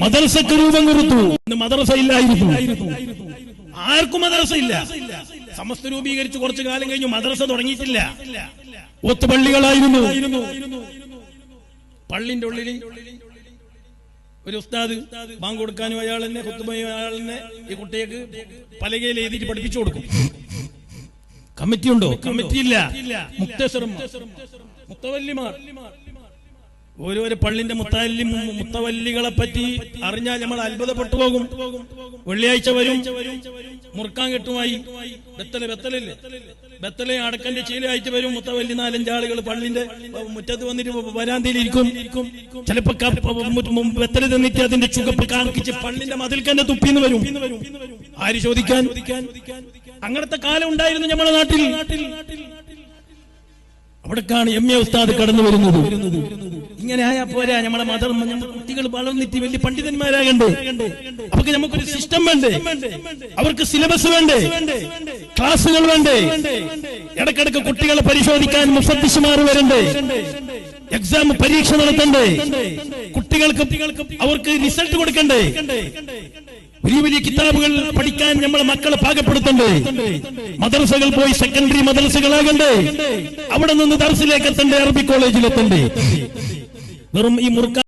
മദ്രസക്ക് രൂപം കൊടുത്തു. മദ്രസ ഇല്ലായിരുന്നു, ആർക്കും മദ്രസ ഇല്ല. സമസ്ത രൂപീകരിച്ച് കുറച്ചു കാലം കഴിഞ്ഞു, മദ്രസ തുടങ്ങിയിട്ടില്ല. ഒത്തുപള്ളികളായിരുന്നു. പള്ളിന്റെ ഉള്ളിൽ ഒരു ഉസ്താദ് ബാങ്ക് കൊടുക്കാനും അയാൾ തന്നെ, ഖുത്ബയും അയാൾ തന്നെ ഈ കുട്ടികൾക്ക് പലകയിൽ എഴുതിയിട്ട് പഠിപ്പിച്ചു കൊടുക്കും. കമ്മിറ്റി ഉണ്ടോ? കമ്മിറ്റി ഇല്ല. മുത്തവല്ലിമാർ, ഓരോരോ പള്ളിന്റെ മുത്തവല്ലികളെ പറ്റി അറിഞ്ഞാൽ നമ്മൾ അത്ഭുതപ്പെട്ടു പോകും. വെള്ളിയാഴ്ച വരും, മുറുക്കാൻ കെട്ടുമായി ബത്തലെ അടക്കന്റെ ചീലയായിട്ട് വരും. മുത്തവല്ലി 4-5 ആളുകൾ പള്ളിന്റെ മുറ്റത്ത് വന്നിട്ട് വരാന്തയിലിരിക്കും. ചിലപ്പോ ബത്തല് തന്നിട്ട് അതിന്റെ ചുവപ്പ് കാണിച്ച് പള്ളിന്റെ മതിൽക്കന്നെ തുപ്പിന്ന് വരും. ആര് ചോദിക്കാൻ? അങ്ങനത്തെ കാലം ഉണ്ടായിരുന്നു നമ്മുടെ നാട്ടിൽ. അവിടേക്കാണ് MA ഉസ്താദ് കടന്നു വരുന്നത്. ഇങ്ങനെ ആയാ പോരാ, നമ്മളെ കുട്ടികൾ വളർന്നിട്ട് വലിയ പണ്ഡിതന്മാരാകണ്ടേ? അവർക്ക് നമുക്കൊരു സിസ്റ്റം വേണ്ടേ? അവർക്ക് സിലബസ് വേണ്ടേ? ക്ലാസുകൾ വേണ്ടേ? ഇടക്കിടക്ക് കുട്ടികളെ പരിശോധിക്കാൻ മുഫദ്ദിസുമാർ വരണ്ടേ? എക്സാം പരീക്ഷ നടത്തണ്ടേ? കുട്ടികൾക്ക് അവർക്ക് റിസൾട്ട് കൊടുക്കണ്ടേ? വലിയ വലിയ കിതാബുകൾ പഠിക്കാൻ നമ്മളെ മക്കളെ പാകപ്പെടുത്തണ്ടേ? മദ്രസകൾ പോയി സെക്കൻഡറി മദ്രസകളാകണ്ടേ? അവിടെ നിന്ന് ദർസിലേക്ക് എത്തണ്ടേ? അറബി കോളേജിൽ എത്തണ്ടേ? വെറും ഈ മുറുക്ക